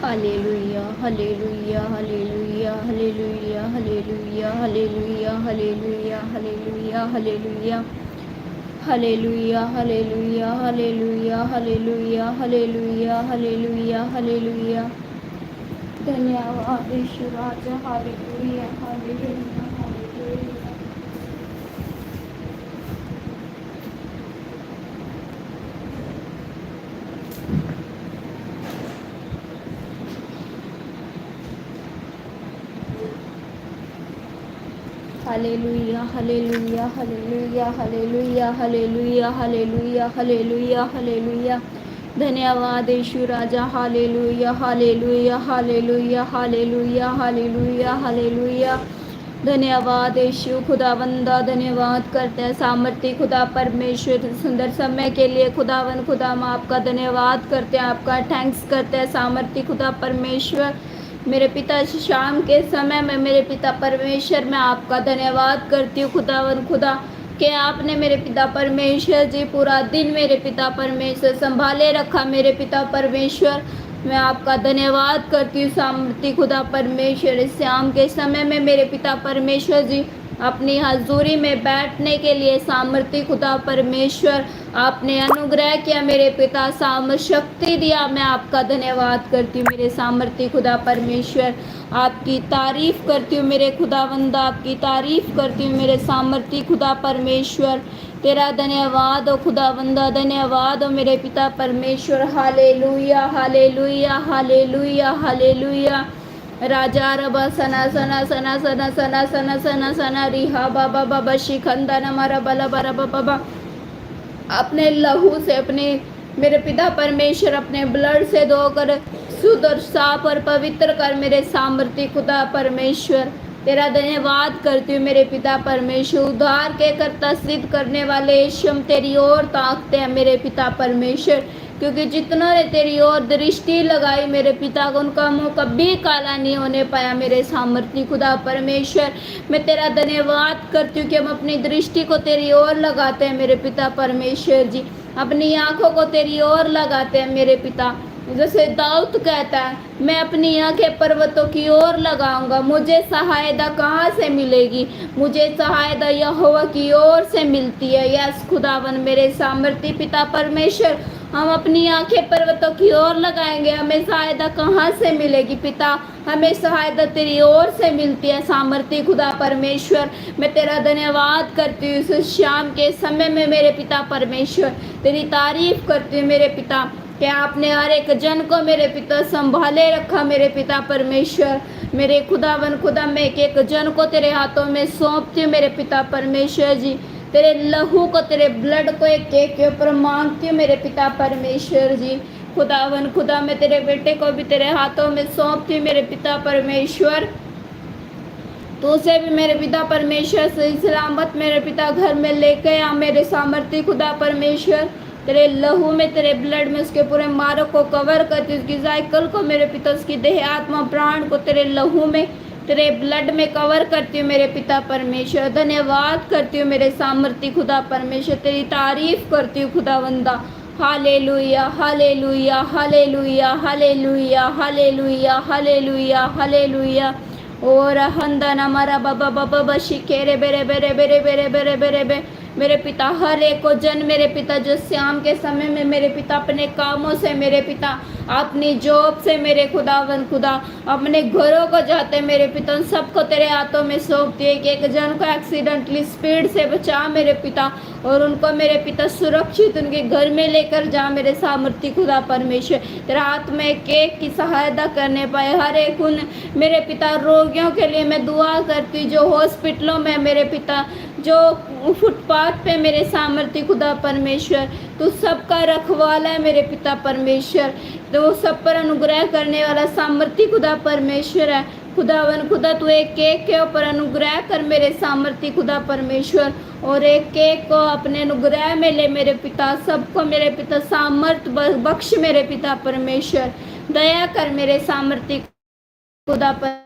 Hallelujah hallelujah hallelujah hallelujah hallelujah hallelujah hallelujah hallelujah hallelujah hallelujah hallelujah hallelujah hallelujah hallelujah hallelujah hallelujah. धन्यवाद यीशु राजा। Hallelujah hallelujah hallelujah. Hallelujah hallelujah hallelujah hallelujah hallelujah hallelujah hallelujah hallelujah. धन्यवाद यीशु राजा। Hallelujah hallelujah hallelujah hallelujah hallelujah hallelujah. धन्यवाद यीशु खुदावंदा। धन्यवाद करते हैं सामर्थी खुदा परमेश्वर सुंदर समय के लिए खुदावन खुदा हम आपका धन्यवाद करते हैं, आपका थैंक्स करते हैं सामर्थी खुदा परमेश्वर। मेरे पिता शाम के समय में मेरे पिता परमेश्वर मैं आपका धन्यवाद करती हूँ खुदावन खुदा कि आपने मेरे पिता परमेश्वर जी पूरा दिन मेरे पिता परमेश्वर संभाले रखा। मेरे पिता परमेश्वर मैं आपका धन्यवाद करती हूँ सामर्थी खुदा परमेश्वर। इस शाम के समय में मेरे पिता परमेश्वर जी अपनी हजूरी में बैठने के लिए सामर्थी खुदा परमेश्वर आपने अनुग्रह किया। मेरे पिता सामर्थ शक्ति दिया। मैं आपका धन्यवाद करती हूँ मेरे सामर्थी खुदा परमेश्वर। आपकी तारीफ करती हूँ मेरे खुदावंदा। आपकी तारीफ करती हूँ मेरे सामर्थी खुदा परमेश्वर। तेरा धन्यवाद हो खुदावंदा। धन्यवाद हो मेरे पिता परमेश्वर। Hallelujah hallelujah hallelujah hallelujah. राजा रबा सना सना सना सना सना सना सना सना रिहा बाबा बाबा शिखंदा नमारा बला बरा बाबा। अपने लहू से अपने मेरे पिता परमेश्वर अपने ब्लड से धोकर शुद्ध और साफ और पवित्र कर मेरे सामर्थ्य खुदा परमेश्वर। तेरा धन्यवाद करती हूँ मेरे पिता परमेश्वर। उद्धार के करता सिद्ध करने वाले यीशु हम तेरी ओर ताकते हैं मेरे पिता परमेश्वर, क्योंकि जितनों ने तेरी ओर दृष्टि लगाई मेरे पिता को उनका मुंह कभी काला नहीं होने पाया मेरे सामर्थ्य खुदा परमेश्वर। मैं तेरा धन्यवाद करती हूँ कि हम अपनी दृष्टि को तेरी ओर लगाते हैं मेरे पिता परमेश्वर जी। अपनी आंखों को तेरी ओर लगाते हैं मेरे पिता। जैसे दाऊद कहता है मैं अपनी आंखें पर्वतों की ओर लगाऊंगा, मुझे सहायता कहाँ से मिलेगी? मुझे सहायता यहोवा की ओर से मिलती है। यस खुदावन मेरे सामर्थ्य पिता परमेश्वर, हम अपनी आंखें पर्वतों की ओर लगाएंगे। हमें सहायता कहाँ से मिलेगी पिता? हमें सहायता तेरी ओर से मिलती है सामर्थ्य खुदा परमेश्वर। मैं तेरा धन्यवाद करती हूँ इस शाम के समय में मेरे पिता परमेश्वर। तेरी तारीफ करती हूँ मेरे पिता कि आपने हर एक जन को मेरे पिता संभाले रखा मेरे पिता परमेश्वर। मेरे खुदावन खुदा मैं एक एक जन को तेरे हाथों में सौंपती हूँ मेरे पिता परमेश्वर जी। तेरे लहू को तेरे ब्लड को एक एक के ऊपर मांगती हूँ मेरे पिता परमेश्वर जी। खुदावन खुदा मैं तेरे बेटे को भी तेरे हाथों में सौंपती हूँ मेरे पिता परमेश्वर। तो उसे भी मेरे पिता परमेश्वर से सलामत मेरे पिता घर में लेके आ मेरे सामर्थ्य खुदा परमेश्वर। तेरे लहू में तेरे ब्लड में उसके पूरे मार्ग को कवर करती, उसकी साइकिल को मेरे पिता, उसकी देह आत्मा प्राण को तेरे लहू में तेरे ब्लड में कवर करती हूँ मेरे पिता परमेश्वर। धन्यवाद करती हूँ मेरे सामर्थ्य खुदा परमेश्वर। तेरी तारीफ करती हूँ खुदावंदा। Hallelujah hallelujah hallelujah hallelujah hallelujah hallelujah hallelujah. और हंदन हमारा बाबा बाबा बशी केरे बेरे बेरे बेरे बेरे बेरे बेरे बे मेरे पिता हर एक को जन मेरे पिता जो शाम के समय में मेरे पिता अपने कामों से मेरे पिता अपनी जॉब से मेरे खुदावन खुदा अपने घरों को जाते मेरे पिता सबको तेरे हाथों में सौंपती है कि एक जन को एक्सीडेंटली स्पीड से बचा मेरे पिता, और उनको मेरे पिता सुरक्षित उनके घर में लेकर जा मेरे सामर्थ्य खुदा परमेश्वर। तेरा हाथ में एक की सहायता करने पाए हर एक उन मेरे पिता रोगियों के लिए मैं दुआ करती जो हॉस्पिटलों में मेरे पिता जो फुटपाथ पे मेरे सामर्थ्य खुदा परमेश्वर। तू सबका रखवाला है मेरे पिता परमेश्वर। तो सब पर अनुग्रह करने वाला सामर्थ्य खुदा परमेश्वर है। खुदावन खुदा तू एक एक के ऊपर अनुग्रह कर मेरे सामर्थ्य खुदा परमेश्वर, और एक एक को अपने अनुग्रह में ले मेरे पिता। सबको मेरे पिता सामर्थ बख्श मेरे पिता परमेश्वर। दया कर मेरे सामर्थ्य खुदा पर